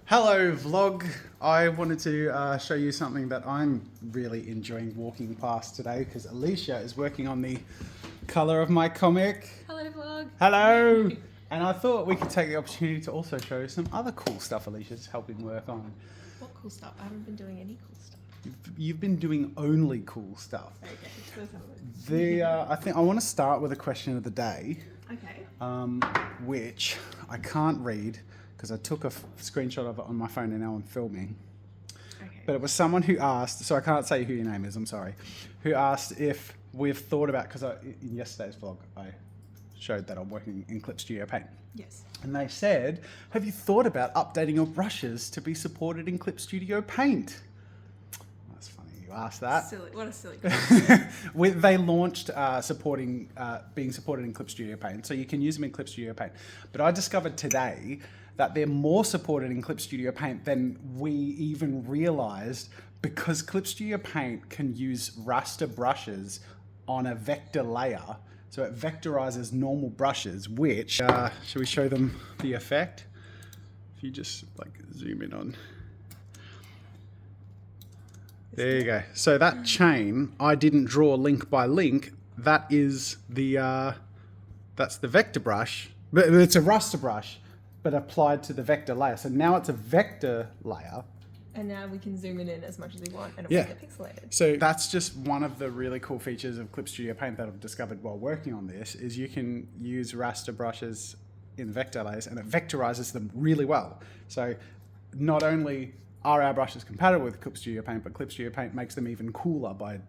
Hello vlog. I wanted to show you something that I'm really enjoying walking past today because Alicia is working on the colour of my comic. Hello vlog. Hello! And I thought we could take the opportunity to also show you some other cool stuff Alicia's helping work on. What cool stuff? I haven't been doing any cool stuff. You've been doing only cool stuff. Okay, let's have a look. I think I want to start with a question of the day, Okay. which I can't read because I took a screenshot of it on my phone and now I'm filming. Okay. But it was someone who asked, so I can't say who your name is, I'm sorry, who asked if we've thought about, because in yesterday's vlog I showed that I'm working in Clip Studio Paint. Yes. And they said, have you thought about updating your brushes to be supported in Clip Studio Paint? That's funny you asked that. Silly. What a silly question. They launched being supported in Clip Studio Paint, so you can use them in Clip Studio Paint. But I discovered today that they're more supported in Clip Studio Paint than we even realized, because Clip Studio Paint can use raster brushes on a vector layer. So it vectorizes normal brushes, which, should we show them the effect? If you just like zoom in on. There you go. So that chain, I didn't draw link by link. That is the, that's the vector brush, but it's a raster brush, but applied to the vector layer. So now it's a vector layer. And now we can zoom in as much as we want and it Yeah. won't get pixelated. So that's just one of the really cool features of Clip Studio Paint that I've discovered while working on this, is you can use raster brushes in vector layers and it vectorizes them really well. So not only are our brushes compatible with Clip Studio Paint, but Clip Studio Paint makes them even cooler by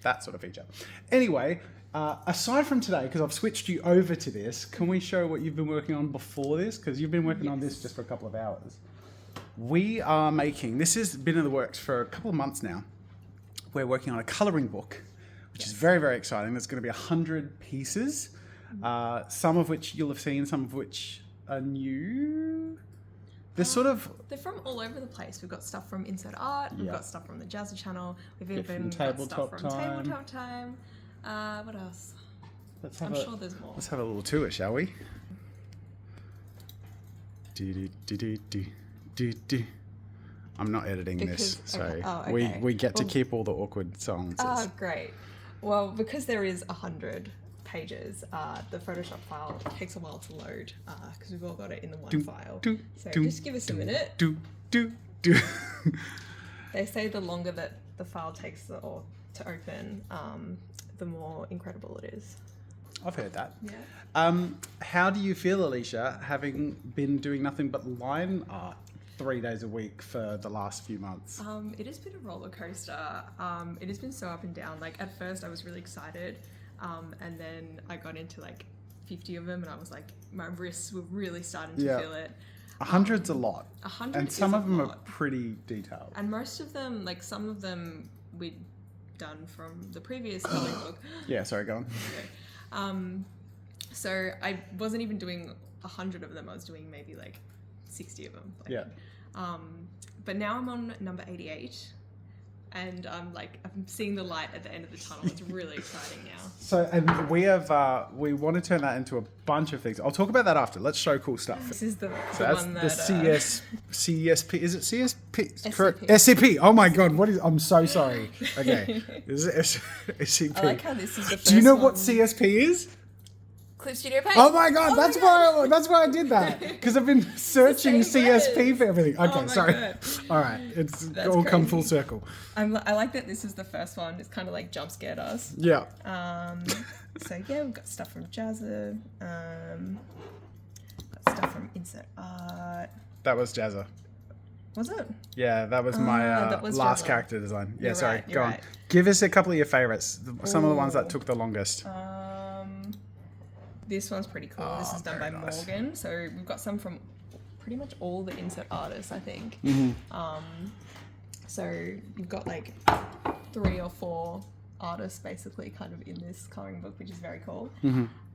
that sort of feature. Anyway, aside from today, because I've switched you over to this, can we show what you've been working on before this? Because you've been working on this just for a couple of hours. We are making, this has been in the works for a couple of months now. We're working on a colouring book, which is very, very exciting. There's going to be 100 pieces, some of which you'll have seen, some of which are new. They're from all over the place. We've got stuff from Insert Art, we've got stuff from the Jazza channel, we've even got stuff from Tabletop Time. What else? I'm sure there's more. Let's have a little tour, shall we? I'm not editing this, so okay. Oh, okay. we get to keep all the awkward songs. Oh, great. Well, because there is 100 pages, the Photoshop file takes a while to load because we've all got it in the one file. So just give us a minute. They say the longer that the file takes to open, the more incredible it is. I've heard that. Yeah. How do you feel, Alicia, having been doing nothing but line art 3 days a week for the last few months? It has been a roller coaster. It has been so up and down. Like at first I was really excited, and then I got into like 50 of them and I was like, my wrists were really starting to feel it. 100's a lot. 100 and some of them lot. are pretty detailed. And most of them, like some of them we'd done from the previous comic book. Yeah, sorry, go on. Okay. So I wasn't even doing 100 of them. I was doing maybe like 60 of them. Like, Yeah. But now I'm on number 88 and I'm seeing the light at the end of the tunnel. It's really exciting now. So, and we want to turn that into a bunch of things. I'll talk about that after. Let's show cool stuff. This is the That's one the that... CSP. Is it CSP? SCP. Correct. SCP. Oh my God. What is? I'm so sorry. Okay. Is it SCP? I like how this is the first Do you know one. what CSP is? Clip Studio Paint. Oh my God. That's why I did that. Because I've been searching same CSP word. for everything. Okay. Oh my Sorry. God. All right. It's That's all come crazy. full circle. I like that this is the first one. It's kind of like jump scared us. Yeah. So yeah, we've got stuff from Jazza. Got stuff from Insert Art. That was Jazza. Was it? Yeah, that was my that was last Jazza. character design. Yeah, You're sorry. right, Go you're on. right. Give us a couple of your favorites. Some of the ones that Ooh. took the longest. This one's pretty cool. This is done by very nice. Morgan. So we've got some from pretty much all the Insert artists, I think. So you've got like 3 or 4 artists basically kind of in this coloring book, which is very cool.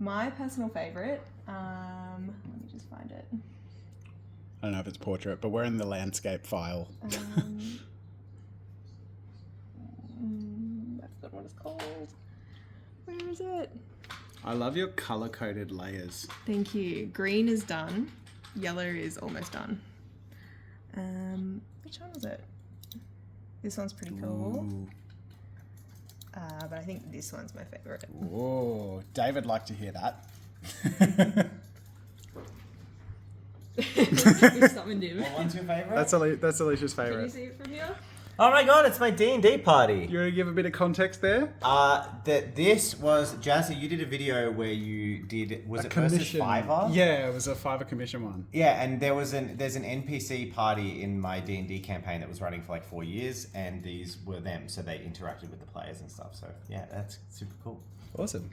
My personal favorite, let me just find it. I don't know if it's portrait, but we're in the landscape file. I forgot what it's called. Where is it? I love your color-coded layers. Thank you. Green is done. Yellow is almost done. Which one was it? This one's pretty cool. Ooh. But I think this one's my favorite. Whoa, David liked to hear that. We summoned him. What one's your favourite? That's Alicia's Can you favorite. see it from here? Oh my god, it's my D&D party. You want to give a bit of context there? This was Jazzy. You did a video where you did it versus Fiverr? Yeah, it was a Fiverr commission one. Yeah, and there's an NPC party in my D&D campaign that was running for like 4 years, and these were them, so they interacted with the players and stuff. So yeah, that's super cool. Awesome.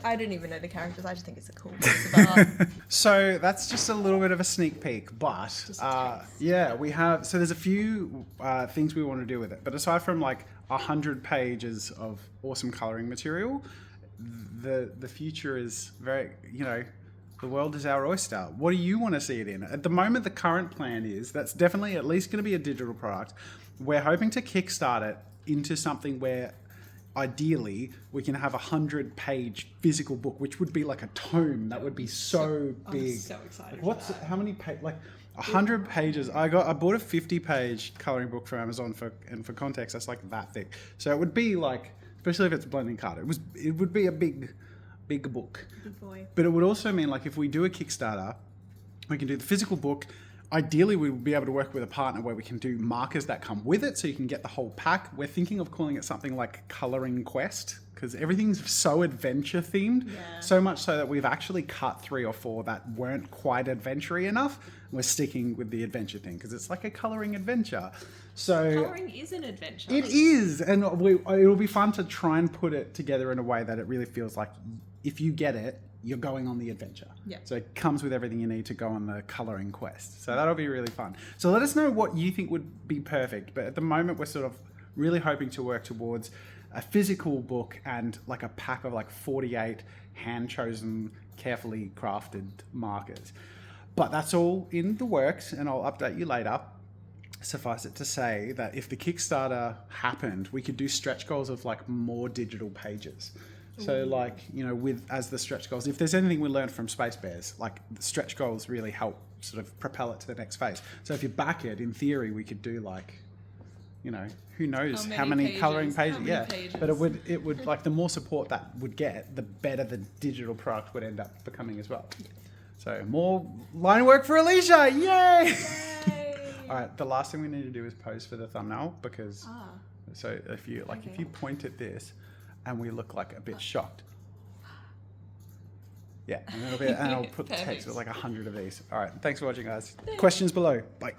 I don't even know the characters. I just think it's a cool piece of art. So that's just a little bit of a sneak peek, but Just a taste. yeah, we have. So there's a few things we want to do with it, but aside from like 100 pages of awesome coloring material, the future is very, the world is our oyster. What do you want to see it in? At the moment, the current plan is that's definitely at least going to be a digital product. We're hoping to kickstart it into something where ideally we can have 100-page physical book, which would be like a tome. That would be so big. I'm so excited. Like, for that. how many pages? Like 100 pages. I bought a 50-page coloring book from Amazon for context, that's like that thick. So it would be like, especially if it's blending card, it would be a big book. Big boy. But it would also mean like if we do a Kickstarter, we can do the physical book. Ideally, we would be able to work with a partner where we can do markers that come with it, so you can get the whole pack. We're thinking of calling it something like Coloring Quest, because everything's so adventure themed. Yeah. So much so that we've actually cut 3 or 4 that weren't quite adventure-y enough. We're sticking with the adventure thing because it's like a coloring adventure. So Colouring is an adventure. it is, and it'll be fun to try and put it together in a way that it really feels like if you get it, you're going on the adventure. Yeah. So it comes with everything you need to go on the coloring quest. So that'll be really fun. So let us know what you think would be perfect. But at the moment, we're sort of really hoping to work towards a physical book and like a pack of like 48 hand-chosen, carefully crafted markers. But that's all in the works, and I'll update you later. Suffice it to say that if the Kickstarter happened, we could do stretch goals of like more digital pages. So like, with as the stretch goals, if there's anything we learned from Space Bears, like the stretch goals really help sort of propel it to the next phase. So if you back it, in theory, we could do like, who knows how many coloring pages. How many Yeah. pages? But it would like the more support that would get, the better the digital product would end up becoming as well. So more line work for Alicia. Yay! Yay! All right. The last thing we need to do is pose for the thumbnail because so if you point at this and we look like a bit shocked. Yeah, and I'll put text Perfect. with like 100 of these. All right. Thanks for watching, guys. Questions below. Bye.